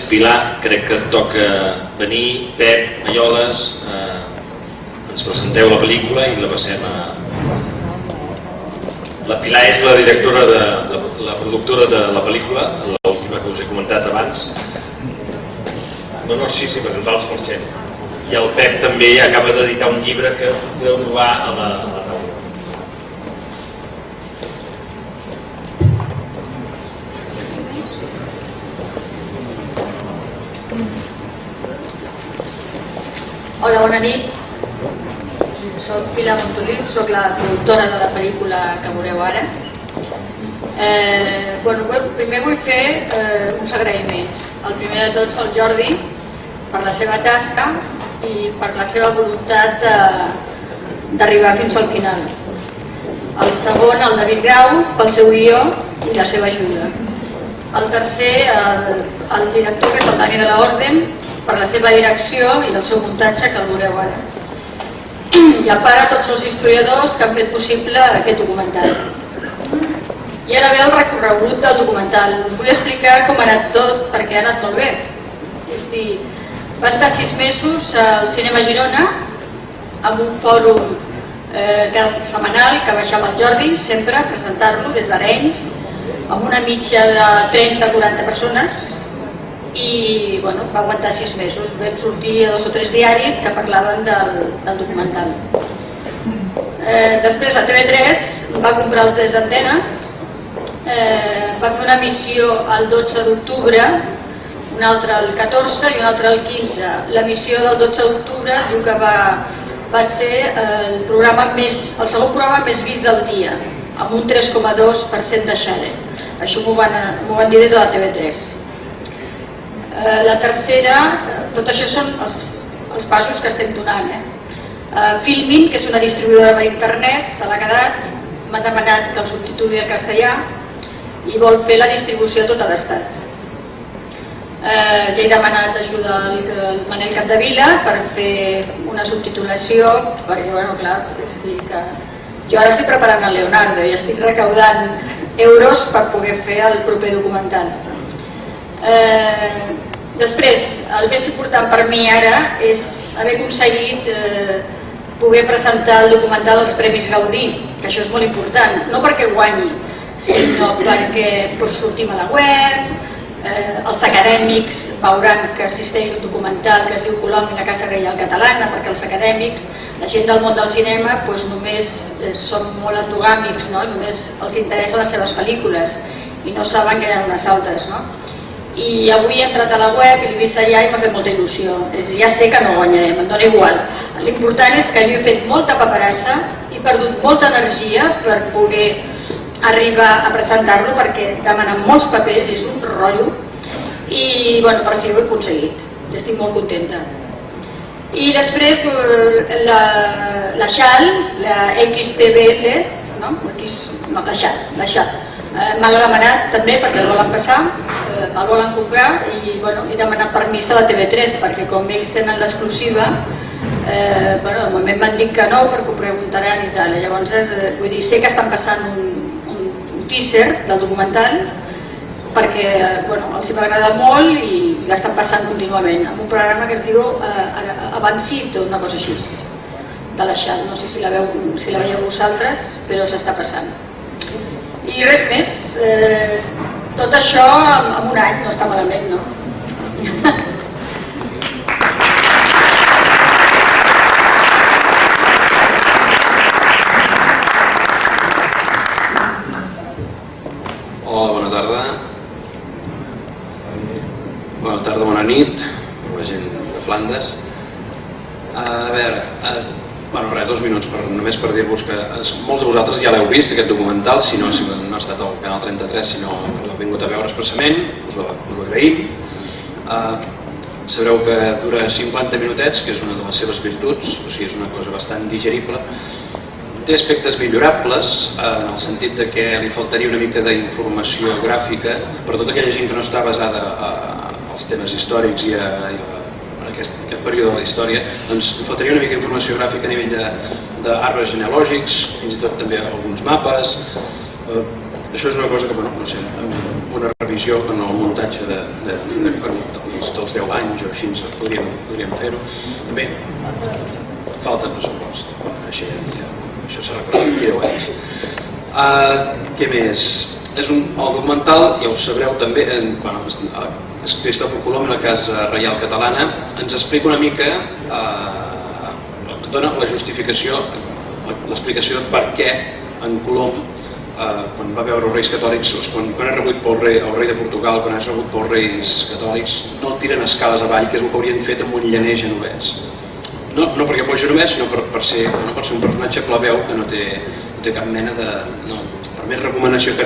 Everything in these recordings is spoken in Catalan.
Pilar, crec que et toca venir. Pep, Malloles, ens presenteu la pel·lícula i la passem a... La Pilar és la directora, la productora de la pel·lícula, l'última que us he comentat abans. No, sí, perquè nosaltres marxem. I el Pep també acaba d'editar un llibre que podeu trobar a la taula. Hola, bona nit. Soc Pilar Montoliu, soc la productora de la pel·lícula que veureu ara. Primer vull fer uns agraïments. El primer de tots al Jordi per la seva tasca i per la seva voluntat d'arribar fins al final. El segon, el David Grau, pel seu guió i la seva ajuda. El tercer, el director, que és el Dani de la Orden, per la seva direcció i el seu muntatge, que el veureu ara. I a part a tots els historiadors que han fet possible aquest documental. I ara ve el recorregut del documental. Us vull explicar com ha anat tot, perquè ha anat molt bé. És a dir, va estar 6 mesos al Cinema Girona, amb un fòrum setmanal que baixava el Jordi, sempre a presentar-lo des d'Arenys, amb una mitja de 30-40 persones, i va aguantar 6 mesos. Vam sortir a 2 o 3 diaris que parlaven del documental. Després la TV3 va comprar els drets d'antena, va fer una emissió el 12 d'octubre, una altra el 14 i una altra el 15. L'emissió del 12 d'octubre diu que va ser el segon programa més vist del dia, amb un 3,2% de share. Això m'ho van dir des de la TV3. La tercera, tot això són els passos que estem donant. Filmin, que és una distribuïdora per internet, se l'ha quedat, m'ha demanat que el subtituli al castellà i vol fer la distribució a tot l'estat. Ja he demanat ajuda al Manel Capdevila per fer una subtitulació, perquè, clar, jo ara estic preparant el Leonardo i estic recaudant euros per poder fer el proper documental. Després, el més important per mi ara és haver aconseguit poder presentar el documental als Premis Gaudí, que això és molt important, no perquè guanyi, sinó perquè sortim a la web, els acadèmics veuran que existeix un documental que es diu Colom i la Casa Reial Catalana, perquè els acadèmics, la gent del món del cinema, només són molt endogàmics, només els interessen les seves pel·lícules i no saben que hi ha unes altres. I avui he entrat a la web i l'he vist allà i m'ha fet molta il·lusió. Ja sé que no guanyarem, em dóna igual. L'important és que jo he fet molta paperassa i he perdut molta energia per poder arribar a presentar-lo, perquè demanen molts papers, és un rotllo, i per fi ho he aconseguit. Estic molt contenta. I després la XAL, la XTBL, la XAL, m'ha demanat també perquè el volen passar, el volen comprar, i he demanat permís a la TV3 perquè com ells tenen l'exclusiva, de moment m'han dit que no perquè ho preguntaran i tal. Llavors, vull dir, sé que estan passant un teaser del documental perquè els va agradar molt i l'estan passant contínuament amb un programa que es diu Avancito, una cosa així, de la XAL. No sé si la veieu vosaltres, però s'està passant. I res més, tot això en un any no està malament, no? Hola, bona tarda. Bona tarda, bona nit, la gent de Flandes. A veure, 2 minuts només per dir-vos que molts de vosaltres ja l'heu vist, aquest documental, si no ha estat al Canal 33, si no l'heu vingut a veure expressament, us ho agraïm. Sabreu que dura 50 minutets, que és una de les seves virtuts, o sigui, és una cosa bastant digerible. Té aspectes millorables, en el sentit que li faltaria una mica d'informació gràfica per tota aquella gent que no està basada als temes històrics i a aquest període de la història, doncs li faltaria una mica d'informació gràfica a nivell d'arbres genealògics, fins i tot també alguns mapes. Això és una cosa que, no sé, amb una revisió en el muntatge dels 10 anys o així podríem fer-ho. També falta pressupost, això s'ha recordat, 10 anys. Què més? El documental, ja ho sabreu també, és Cristòfor Colom i la Casa Reial Catalana, ens explica una mica, dona la justificació, l'explicació de per què en Colom, quan va veure els reis catòlics, quan és rebut pel rei de Portugal, quan és rebut pels reis catòlics, no el tiren escales avall, que és el que haurien fet amb un llaner genovès. No perquè fos genovès, sinó per ser un personatge plebeu que no té cap mena de... Per més recomanació que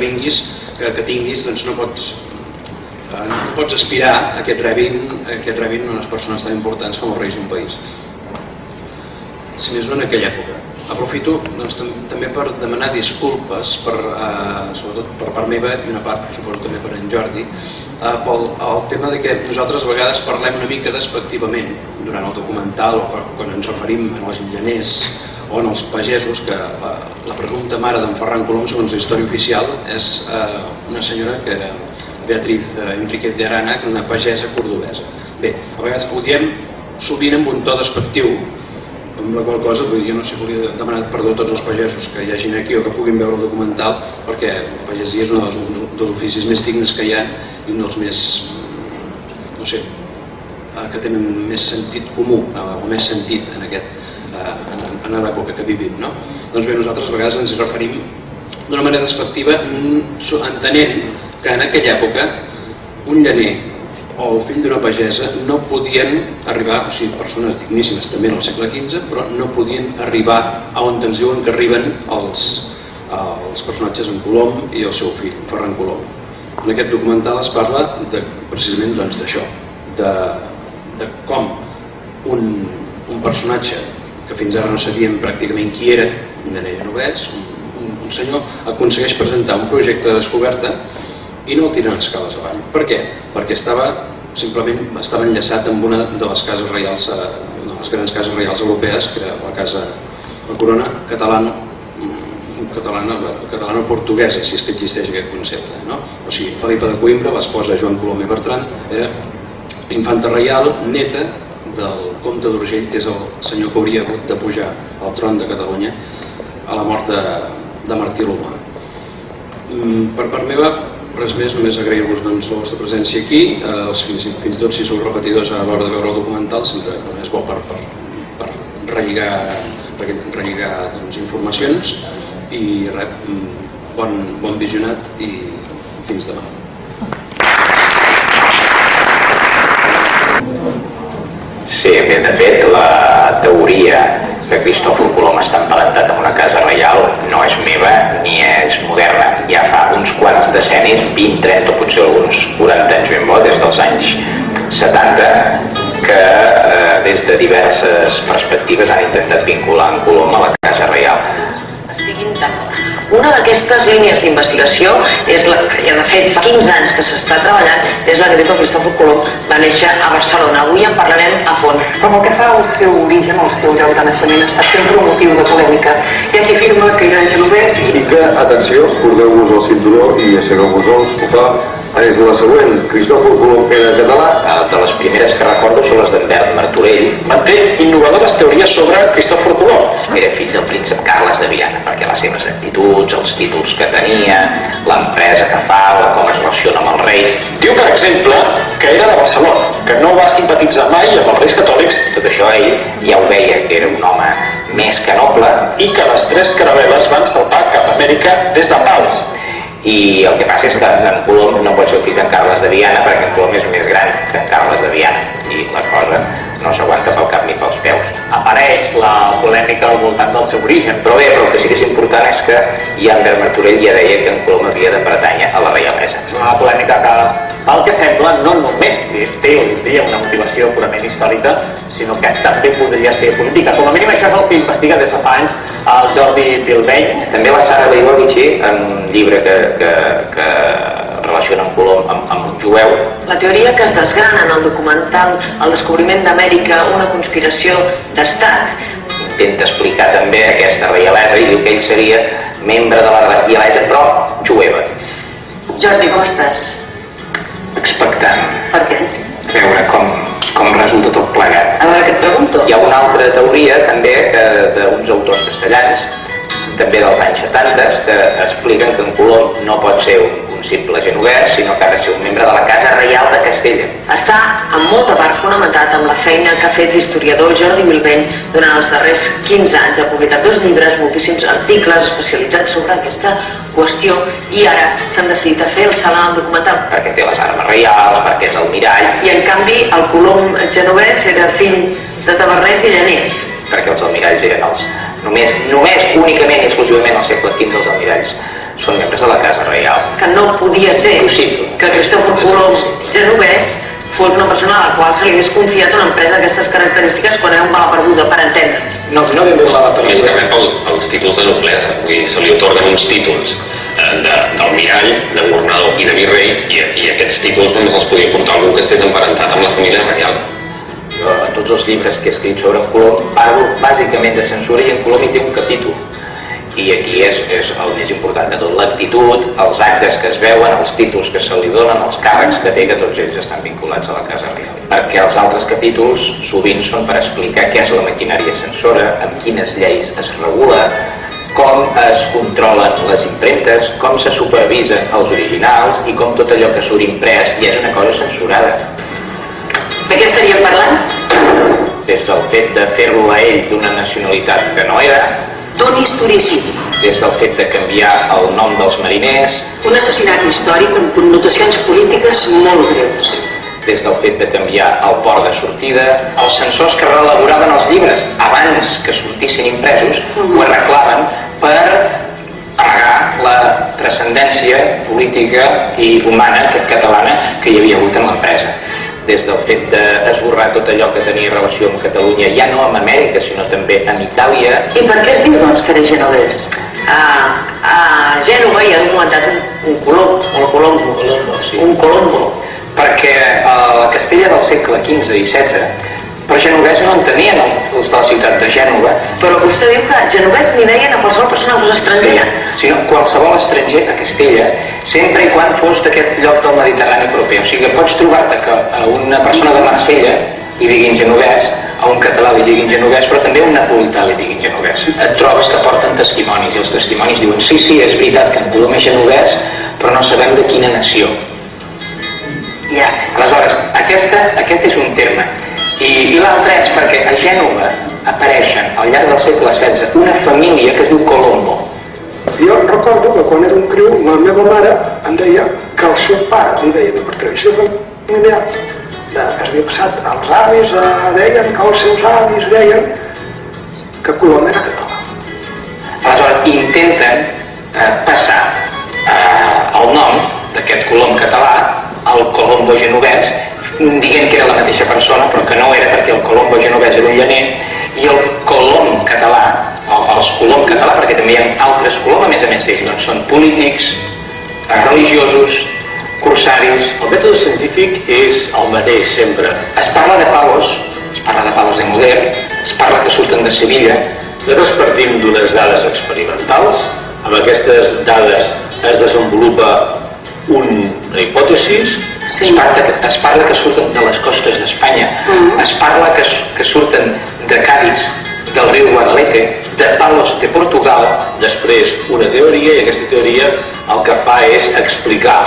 tinguis, doncs no pots aspirar a que et rebin unes persones tan importants com els reis d'un país. Si més no en aquella època. Aprofito també per demanar disculpes, sobretot per part meva i una part, suposo, també per en Jordi, pel tema que nosaltres a vegades parlem una mica despectivament durant el documental o quan ens referim als llaners o als pagesos, que la presumpta mare d'en Ferran Colom, segons la història oficial, és una senyora que era Beatriz Enríquez de Arana, que era una pagesa cordobesa. Bé, a vegades ho diem sovint amb un to despectiu, amb la qual cosa jo no sé, volia demanar perdó a tots els pagesos que hi hagin aquí o que puguin veure el documental, perquè la pagesia és un dels oficis més dignes que hi ha i un dels més, no sé, que tenen més sentit comú o més sentit en l'època que vivim, no? Doncs bé, nosaltres a vegades ens hi referim d'una manera despectiva, entenent que en aquella època un llaner o el fill d'una pagesa no podien arribar, o sigui, persones digníssimes també en el segle XV, però no podien arribar a on ens diuen que arriben els personatges en Colom i el seu fill, Ferran Colom. En aquest documental es parla precisament d'això, de com un personatge que fins ara no sabíem pràcticament qui era, un llaner genovès, un senyor, aconsegueix presentar un projecte de descoberta i no el tiren escales avall. Per què? Perquè estava enllaçat amb una de les cases reials, una de les grans cases reials europees, que era la corona catalano-portuguesa, si és que existeix aquest concepte, no? O sigui, Felipa de Coïmbra, l'esposa de Joan Colom i Bertran, era infanta reial, neta del comte d'Urgell, que és el senyor que hauria hagut de pujar al tron de Catalunya a la mort de Martí l'Humà. Per part meva, res més, només agrair-vos la vostra presència aquí, fins i tot si sou repetidors a l'hora de veure el documental, sempre és bo per relligar informacions, i res, bon visionat i fins demà. Sí, de fet, la teoria que Cristòfor Colom està emparentat amb una casa reial no és meva ni és moderna. Ja fa uns quants decennis, 20, 30 o potser alguns 40 anys ben bo, des dels anys 70, que des de diverses perspectives han intentat vincular en Colom a la casa reial. Una d'aquestes línies d'investigació és la que, de fet, fa 15 anys que s'està treballant, és la que diu que Cristòfor Colom va néixer a Barcelona. Avui en parlarem a fons. Però el que fa al seu origen, al seu lloc de naixement, ha estat sempre un motiu de polèmica. Hi ha qui afirma que era genovès i que, atenció, cordeu-vos el cinturó i aixequeu-vos el sofà. És la següent, Cristòfor Colom era català. De les primeres que recordo són les d'en Bert Martorell. Manté innovadores teories sobre Cristòfor Colom. Era fill del príncep Carles de Viana, perquè les seves actituds, els títols que tenia, l'empresa que fa, com es relaciona amb el rei. Diu, per exemple, que era de Barcelona, que no va simpatitzar mai amb els reis catòlics. Tot això ell ja ho veia, que era un home més que noble. I que les 3 caravel·les van saltar cap a Amèrica des de Pals. I el que passa és que en Colom no pot ser el fill d'en Carles de Viana, perquè en Colom és més gran que en Carles de Viana i la cosa no s'aguanta pel cap ni pels peus. Apareix la polèmica al voltant del seu origen. Però bé, el que sí que és important és que ja en Bert Martorell ja deia que en Colom havia de pertànyer a la reialesa. És una polèmica que, pel que sembla, no només té una motivació purament històrica, sinó que també podria ser política. Com a mínim això és el que investiga des de fa anys el Jordi Pilbeny. També la Sara Leibovitch, en un llibre que relaciona en Colom amb un jueu. La teoria que es desgrana en el documental El descobriment d'Amèrica, una conspiració d'estat, intenta explicar també aquesta reialesa i diu que ell seria membre de la reialesa, però jueva. Jordi, com estàs? Expectant. Per què? Veure com una altra teoria també d'uns autors castellans, també dels anys 70, que expliquen que en Colom no pot ser un simple genovès, sinó que ha de ser un membre de la Casa Reial de Castella. Està en molta part fonamentat amb la feina que ha fet l'historiador Jordi Bilbeny durant els darrers 15 anys. Ha publicat 2 llibres, moltíssims articles especialitzats sobre aquesta qüestió i ara s'han decidit a fer el salt al documental. Perquè té les armes reials, perquè és almirall. I en canvi el Colom genovès era fill de taverners i llaners. Perquè els almiralls eren els... Només, únicament i exclusivament al segle XV els almiralls són membres de la Casa Reial. Que no podia ser que Cristòfor Colom genovès fos una persona a la qual se li hagués confiat una empresa d'aquestes característiques quan era un bala perduda, per entendre'ns. No ben bé bala perduda. Més que rep els títols de noblesa, se li otorguen uns títols d'almirall, de governador i de virrei, i aquests títols només els podia portar algú que estés emparentat amb la família reial. Jo, a tots els llibres que he escrit sobre en Colom parlo bàsicament de censura i en Colom hi té un capítol. I aquí és el més important de tot, l'actitud, els actes que es veuen, els títols que se li donen, els càrrecs que té, que tots ells estan vinculats a la Casa Reial. Perquè els altres capítols sovint són per explicar què és la maquinària censora, amb quines lleis es regula, com es controlen les impremtes, com se supervisen els originals i com tot allò que surt imprès ja és una cosa censurada. De què estaríem parlant? Des del fet de fer-lo a ell d'una nacionalitat que no era, d'un historicidi. Des del fet de canviar el nom dels mariners, un assassinat històric amb connotacions polítiques molt greus. Des del fet de canviar el port de sortida, els censors que reelaboraven els llibres abans que sortissin impresos ho arreglaven per amagar la transcendència política i humana catalana que hi havia hagut en l'empresa. Des del fet d'esborrar tot allò que tenia relació amb Catalunya, ja no amb Amèrica, sinó també amb Itàlia. I per què es diu, doncs, que era genovès? A Gènova hi ha documentat un colom, o el colombo, un colombo. Perquè a la Castella del segle XV i XVI, per genovès no en tenien els de la ciutat de Gènova. Però vostè diu que genovès ni deien a qualsevol persona que fos estrangera. Sí, sinó qualsevol estranger a Castella, sempre i quan fos d'aquest lloc del Mediterrani proper. O sigui que pots trobar-te que a una persona de Marsella li diguin genovès, a un català li diguin genovès, però també a un napolità li diguin genovès. Et trobes que porten testimonis, i els testimonis diuen sí, és veritat que en Colom és genovès, però no sabem de quina nació. Ja. Aleshores, aquest és un terme. I l'altre és perquè a Gènova apareixen al llarg del segle XVI una família que es diu Colombo. Jo recordo que quan era un criu la meva mare em deia que el seu pare li deia per tradició familiar que es havia passat als avis, deien que els seus avis deien que Colom era català. Aleshores intenten passar el nom d'aquest Colom català al Colombo genovès, dient que era la mateixa persona, però que no era, perquè el Colombo genovès era un llaner i el Colom català, els Colom català, perquè també hi ha altres Colom, a més d'ells, doncs són polítics, religiosos, corsaris. El mètode científic és el mateix sempre. Es parla de palos de Moder, es parla que surten de Sevilla. Nosaltres partim d'unes dades experimentals, amb aquestes dades es desenvolupa una hipòtesi. Sí. Es parla que surten de les costes d'Espanya, es parla que surten de Cádiz, del riu Guadalete, de Palos de Portugal. Després una teoria, i aquesta teoria el que fa és explicar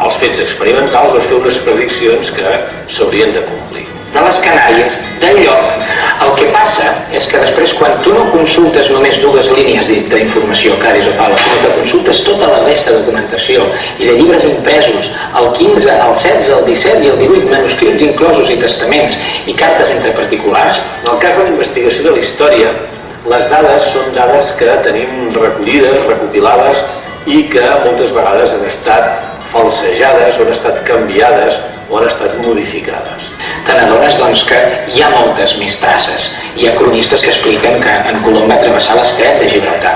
els fets experimentals o fer unes prediccions que s'haurien de complir. De les Canàries, del lloc. El que passa és que després, quan tu no consultes només 2 línies d'informació, Cádiz o Palos, sinó que consultes tota la resta de documentació i de llibres impresos, el 15, el 16, el 17 i el 18, manuscrits inclosos i testaments i cartes entre particulars. En el cas de la investigació de la història, les dades són dades que tenim recollides, recopilades i que moltes vegades han estat falsejades o han estat canviades o han estat modificades. Te n'adones, doncs, que hi ha moltes més traces. Hi ha cronistes que expliquen que en Colom va travessar l'estret de Gibraltar.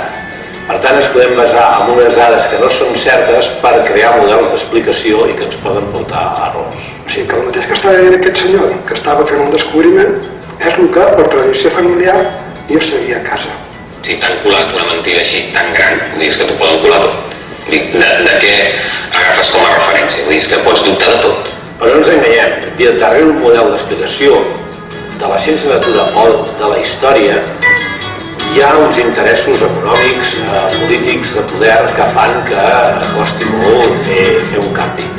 Per tant, ens podem basar en unes dades que no són certes per crear models d'explicació i que ens poden portar a errors. O sigui que el mateix que estava dient aquest senyor, que estava fent un descobriment, és el que, per tradició familiar, jo sabia a casa. Si t'han colat una mentida així tan gran, dius que t'ho poden colar tot. De què agafes com a referència? Dius que pots dubtar de tot. Però no ens enganyem, darrere un model d'explicació de la ciència natura o de la història hi ha uns interessos econòmics, polítics, de poder que fan que costi molt fer un canvi.